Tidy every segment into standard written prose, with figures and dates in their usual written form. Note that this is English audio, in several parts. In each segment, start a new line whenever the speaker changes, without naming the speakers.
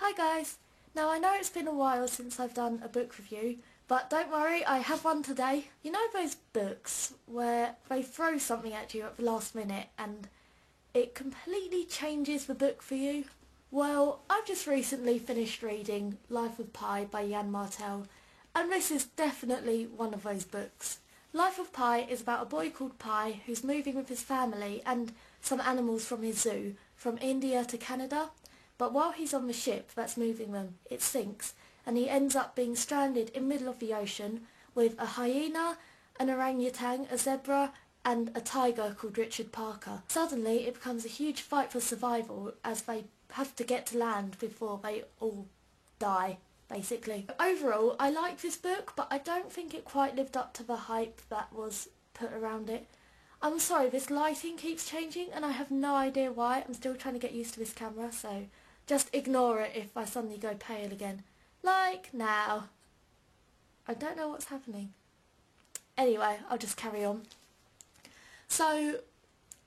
Hi guys! Now I know it's been a while since I've done a book review, but don't worry, I have one today. You know those books where they throw something at you at the last minute and it completely changes the book for you? Well, I've just recently finished reading Life of Pi by Yann Martel, and this is definitely one of those books. Life of Pi is about a boy called Pi who's moving with his family and some animals from his zoo from India to Canada. But while he's on the ship that's moving them, it sinks, and he ends up being stranded in the middle of the ocean with a hyena, an orangutan, a zebra, and a tiger called Richard Parker. Suddenly it becomes a huge fight for survival as they have to get to land before they all die, basically. Overall, I like this book, but I don't think it quite lived up to the hype that was put around it. I'm sorry, this lighting keeps changing and I have no idea why. I'm still trying to get used to this camera, so just ignore it if I suddenly go pale again. Like now. I don't know what's happening. Anyway, I'll just carry on. So,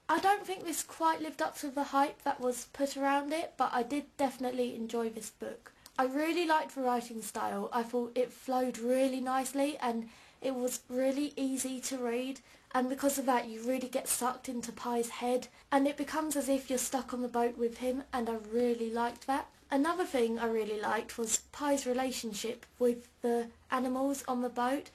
I don't think this quite lived up to the hype that was put around it, but I did definitely enjoy this book. I really liked the writing style. I thought it flowed really nicely and it was really easy to read, and because of that you really get sucked into Pi's head and it becomes as if you're stuck on the boat with him, and I really liked that. Another thing I really liked was Pi's relationship with the animals on the boat,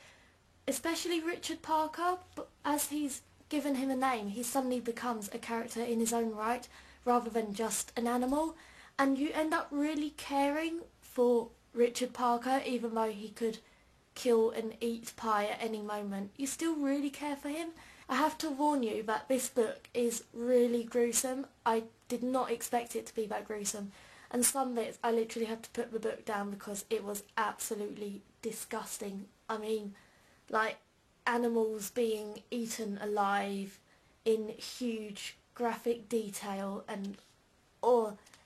especially Richard Parker. But as he's given him a name, he suddenly becomes a character in his own right rather than just an animal, and you end up really caring for Richard Parker even though he could kill and eat Pi at any moment. You still really care for him. I have to warn you that this book is really gruesome. I did not expect it to be that gruesome, and some bits I literally had to put the book down because it was absolutely disgusting. I mean, like animals being eaten alive in huge graphic detail, and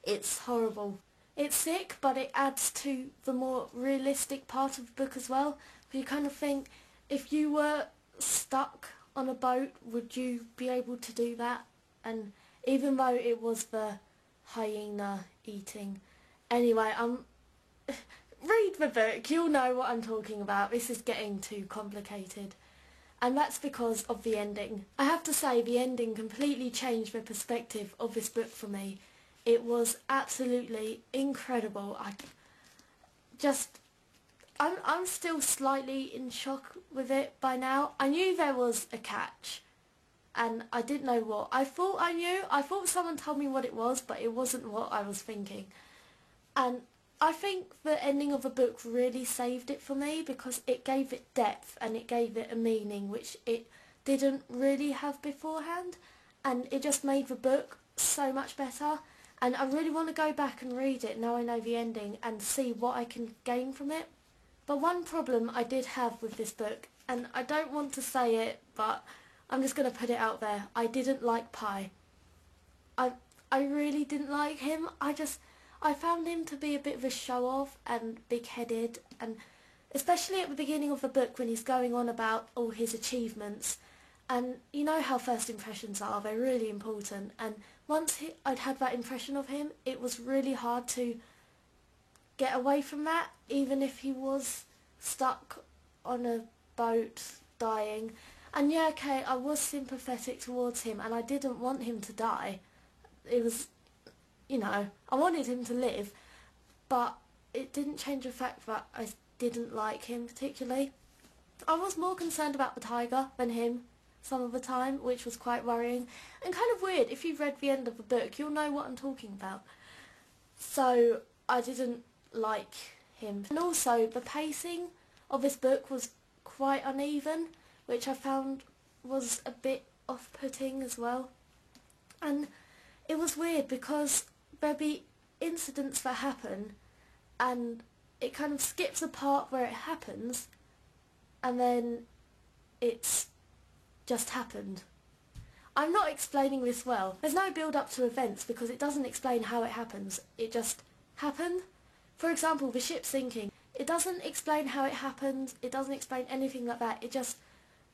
it's horrible. It's sick, but it adds to the more realistic part of the book as well. You kind of think, if you were stuck on a boat, would you be able to do that? And even though it was the hyena eating. Anyway, read the book, you'll know what I'm talking about. This is getting too complicated. And that's because of the ending. I have to say, the ending completely changed the perspective of this book for me. It was absolutely incredible. I'm still slightly in shock with it by now. I knew there was a catch, and I didn't know what. I thought I knew. I thought someone told me what it was, but it wasn't what I was thinking. And I think the ending of the book really saved it for me because it gave it depth and it gave it a meaning which it didn't really have beforehand, and it just made the book so much better. And I really want to go back and read it now I know the ending and see what I can gain from it. But one problem I did have with this book, and I don't want to say it, but I'm just going to put it out there, I didn't like Pi. I really didn't like him. I found him to be a bit of a show-off and big-headed, and especially at the beginning of the book when he's going on about all his achievements. And you know how first impressions are, they're really important, and once I'd had that impression of him, it was really hard to get away from that, even if he was stuck on a boat dying. And yeah, okay, I was sympathetic towards him and I didn't want him to die. It was, you know, I wanted him to live, but it didn't change the fact that I didn't like him particularly. I was more concerned about the tiger than him some of the time, which was quite worrying and kind of weird. If you've read the end of the book, you'll know what I'm talking about. So I didn't like him. And also the pacing of this book was quite uneven, which I found was a bit off-putting as well. And it was weird because there'd be incidents that happen and it kind of skips a part where it happens and then it's just happened. I'm not explaining this well. There's no build up to events because it doesn't explain how it happens. It just happened. For example, the ship sinking. It doesn't explain how it happened. It doesn't explain anything like that. It just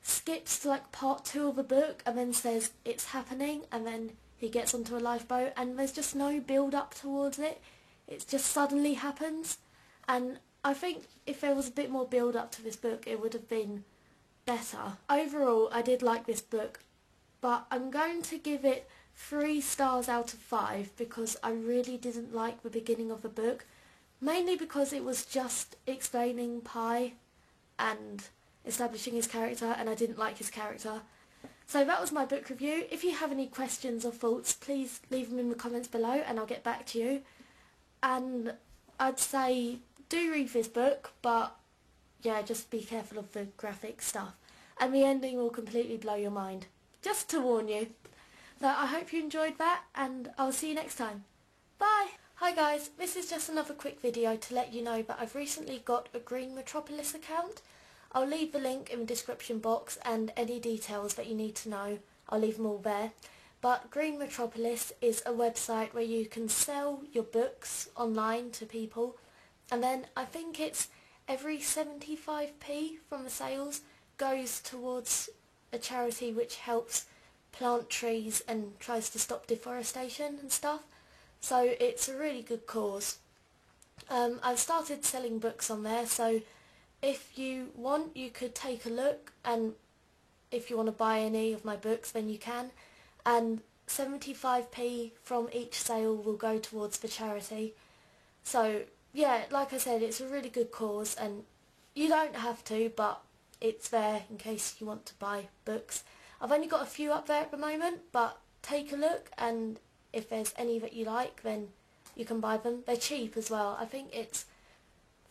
skips to like part 2 of the book and then says it's happening, and then he gets onto a lifeboat and there's just no build up towards it. it just suddenly happens. And I think if there was a bit more build up to this book, it would have been better. Overall, I did like this book, but I'm going to give it 3 stars out of 5 because I really didn't like the beginning of the book, mainly because it was just explaining Pi and establishing his character, and I didn't like his character. So that was my book review. If you have any questions or thoughts, please leave them in the comments below and I'll get back to you. And I'd say do read this book, but yeah, just be careful of the graphic stuff. And the ending will completely blow your mind. Just to warn you. So I hope you enjoyed that, and I'll see you next time. Bye! Hi guys, this is just another quick video to let you know that I've recently got a Green Metropolis account. I'll leave the link in the description box, and any details that you need to know, I'll leave them all there. But Green Metropolis is a website where you can sell your books online to people, and then I think it's every 75p from the sales goes towards a charity which helps plant trees and tries to stop deforestation and stuff. So it's a really good cause. I've started selling books on there, so if you want, you could take a look, and if you want to buy any of my books, then you can. And 75p from each sale will go towards the charity. So yeah, like I said, it's a really good cause, and you don't have to, but it's there in case you want to buy books. I've only got a few up there at the moment, but take a look, and if there's any that you like, then you can buy them. They're cheap as well. I think it's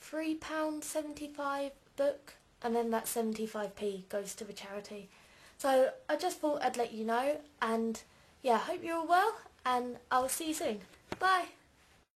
£3.75 book, and then that 75p goes to the charity. So I just thought I'd let you know, and yeah, hope you're all well, and I'll see you soon. Bye!